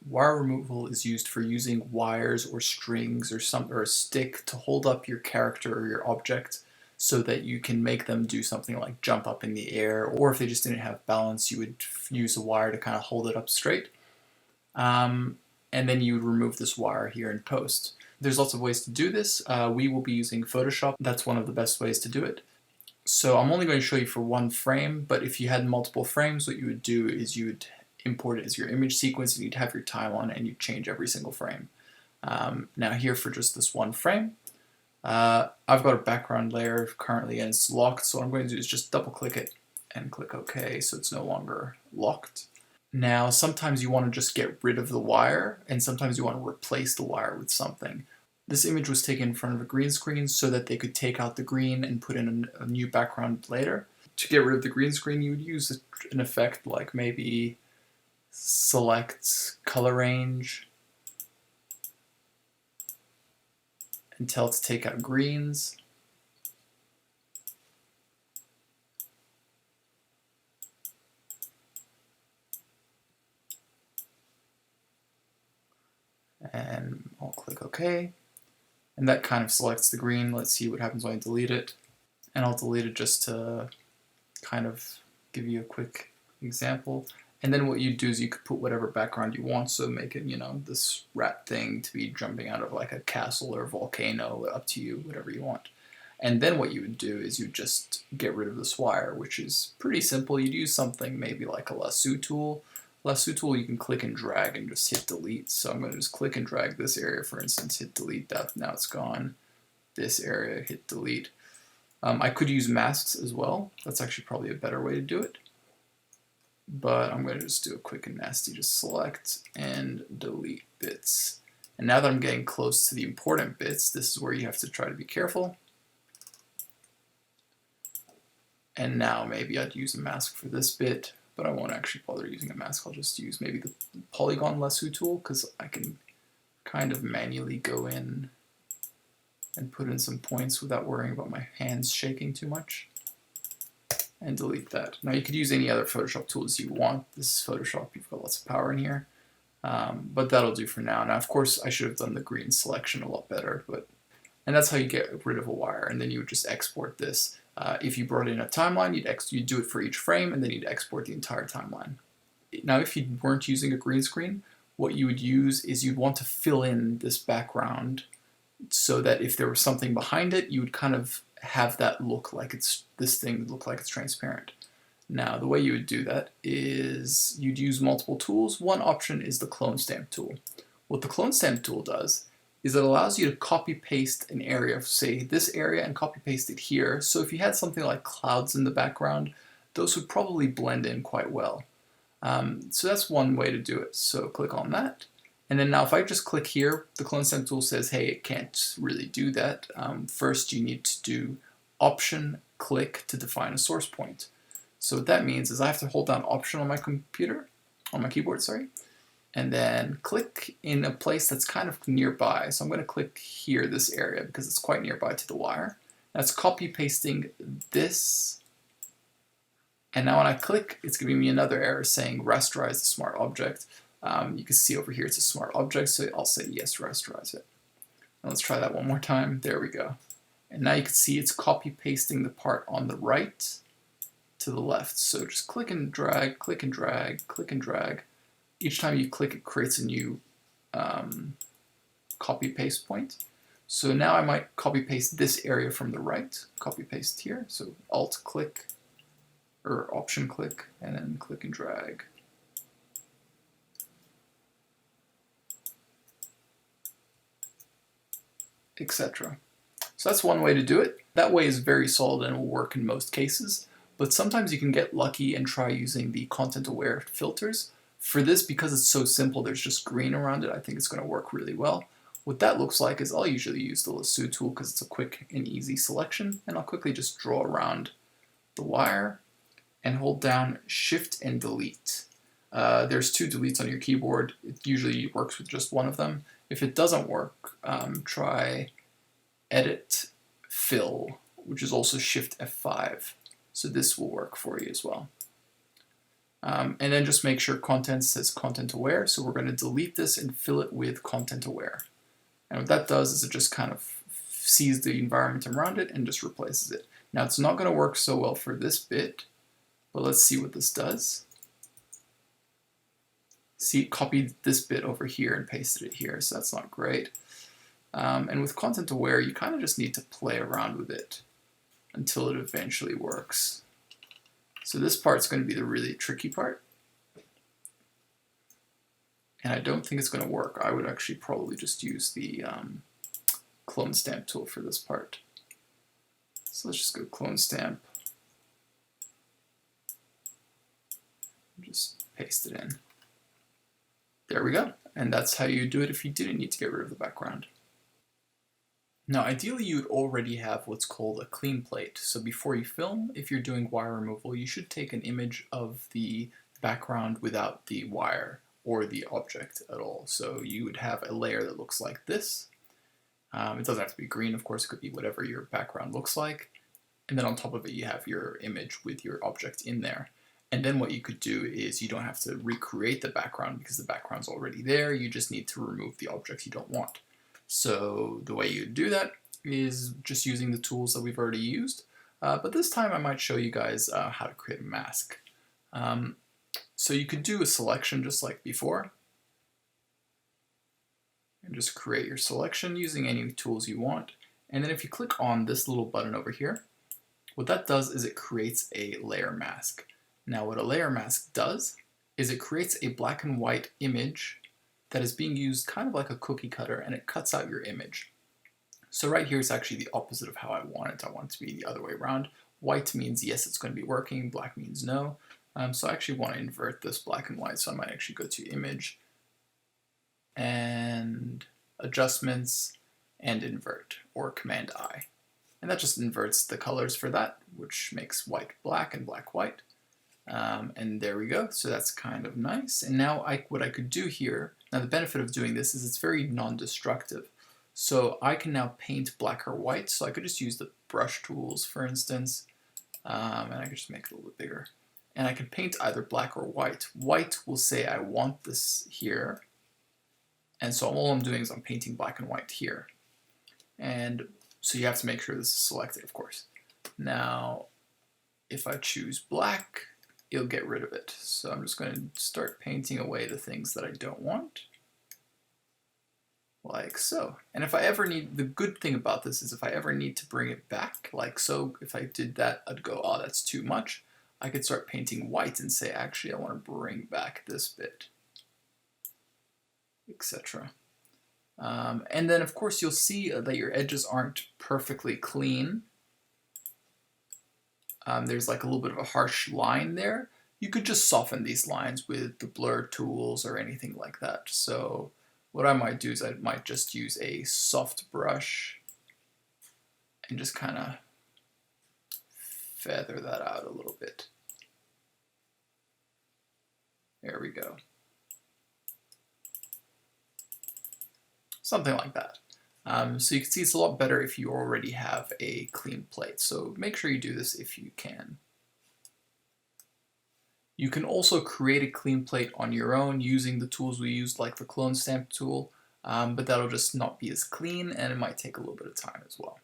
Wire removal is used for using wires or strings or a stick to hold up your character or your object so that you can make them do something like jump up in the air, or if they just didn't have balance, you would use a wire to kind of hold it up straight. And then you would remove this wire here in post. There's lots of ways to do this. We will be using Photoshop. That's one of the best ways to do it. So I'm only going to show you for one frame, but if you had multiple frames, what you would do is you would import it as your image sequence and you'd have your timeline and you'd change every single frame. Now here for just this one frame, I've got a background layer currently and it's locked, so what I'm going to do is just double click it and click OK so it's no longer locked. Now sometimes you want to just get rid of the wire and sometimes you want to replace the wire with something. This image was taken in front of a green screen so that they could take out the green and put in a new background later. To get rid of the green screen, you would use an effect like maybe select color range and tell it to take out greens. And I'll click OK. And that kind of selects the green. Let's see what happens when I delete it. And I'll delete it just to kind of give you a quick example. And then what you do is you could put whatever background you want, so make it, you know, this rat thing to be jumping out of like a castle or a volcano, up to you, whatever you want. And then what you would do is you just get rid of this wire, which is pretty simple. You'd use something maybe like a lasso tool. Lasso tool you can click and drag and just hit delete. So I'm going to just click and drag this area, for instance, hit delete, that now it's gone. This area, hit delete. I could use masks as well. That's actually probably a better way to do it. But I'm going to just do a quick and nasty, just select and delete bits. And now that I'm getting close to the important bits, this is where you have to try to be careful. And now maybe I'd use a mask for this bit, but I won't actually bother using a mask. I'll just use maybe the polygon lasso tool because I can kind of manually go in and put in some points without worrying about my hands shaking too much. And delete that. Now you could use any other Photoshop tools you want. This is Photoshop, you've got lots of power in here. But that'll do for now. Now of course I should have done the green selection a lot better, and that's how you get rid of a wire, and then you would just export this. If you brought in a timeline, you'd do it for each frame, and then you'd export the entire timeline. Now if you weren't using a green screen, what you would use is you'd want to fill in this background so that if there was something behind it, you would kind of have that look like this thing look like it's transparent. Now the way you would do that is you'd use multiple tools. One option is the clone stamp tool. What the clone stamp tool does is it allows you to copy paste an area, say this area, and copy paste it here. So if you had something like clouds in the background, those would probably blend in quite well. So that's one way to do it. So click on that. And then now if I just click here, the clone stamp tool says, hey, it can't really do that. First you need to do Option click to define a source point. So what that means is I have to hold down Option on my keyboard, sorry, and then click in a place that's kind of nearby. So I'm going to click here, this area, because it's quite nearby to the wire. That's copy pasting this. And now when I click, it's giving me another error saying rasterize the smart object. You can see over here it's a smart object, so I'll say yes, rasterize it. And let's try that one more time. There we go. And now you can see it's copy pasting the part on the right to the left. So just click and drag, click and drag, click and drag. Each time you click, it creates a new copy paste point. So now I might copy paste this area from the right, copy paste here. So Alt click or Option click and then click and drag. Etc. So that's one way to do it. That way is very solid and will work in most cases, but sometimes you can get lucky and try using the content-aware filters. For this, because it's so simple, there's just green around it, I think it's going to work really well. What that looks like is I'll usually use the lasso tool because it's a quick and easy selection, and I'll quickly just draw around the wire and hold down Shift and Delete. There's two deletes on your keyboard. It usually works with just one of them. If it doesn't work, try Edit Fill, which is also Shift F5. So this will work for you as well. And then just make sure content says content aware. So we're going to delete this and fill it with content aware. And what that does is it just kind of sees the environment around it and just replaces it. Now it's not going to work so well for this bit, but let's see what this does. See, it copied this bit over here and pasted it here, so that's not great. And with content aware, you kind of just need to play around with it until it eventually works. So this part's going to be the really tricky part. And I don't think it's going to work. I would actually probably just use the clone stamp tool for this part. So let's just go clone stamp. Just paste it in. There we go. And that's how you do it if you didn't need to get rid of the background. Now, ideally, you'd already have what's called a clean plate. So before you film, if you're doing wire removal, you should take an image of the background without the wire or the object at all. So you would have a layer that looks like this. It doesn't have to be green, of course, it could be whatever your background looks like. And then on top of it, you have your image with your object in there. And then what you could do is you don't have to recreate the background because the background's already there. You just need to remove the object you don't want. So the way you do that is just using the tools that we've already used. But this time I might show you guys how to create a mask. So you could do a selection just like before. And just create your selection using any tools you want. And then if you click on this little button over here, what that does is it creates a layer mask. Now what a layer mask does is it creates a black and white image that is being used kind of like a cookie cutter, and it cuts out your image. So right here is actually the opposite of how I want it. I want it to be the other way around. White means yes, it's going to be working. Black means no. So I actually want to invert this black and white. So I might actually go to image and adjustments and invert, or command I. And that just inverts the colors for that, which makes white black and black white. And there we go. So that's kind of nice. And now what I could do here, now the benefit of doing this is it's very non-destructive. So I can now paint black or white. So I could just use the brush tools, for instance, and I could just make it a little bit bigger. And I can paint either black or white. White will say I want this here. And so all I'm doing is I'm painting black and white here. And so you have to make sure this is selected, of course. Now, if I choose black, it'll get rid of it. So I'm just going to start painting away the things that I don't want. Like so. And if I ever need, the good thing about this is if I ever need to bring it back, like so, if I did that, I'd go, oh, that's too much. I could start painting white and say, actually, I want to bring back this bit, etc. And then, of course, you'll see that your edges aren't perfectly clean. There's like a little bit of a harsh line there. You could just soften these lines with the blur tools or anything like that. So what I might do is I might just use a soft brush and just kind of feather that out a little bit. There we go. Something like that. So you can see it's a lot better if you already have a clean plate. So make sure you do this if you can. You can also create a clean plate on your own using the tools we used, like the clone stamp tool, but that'll just not be as clean and it might take a little bit of time as well.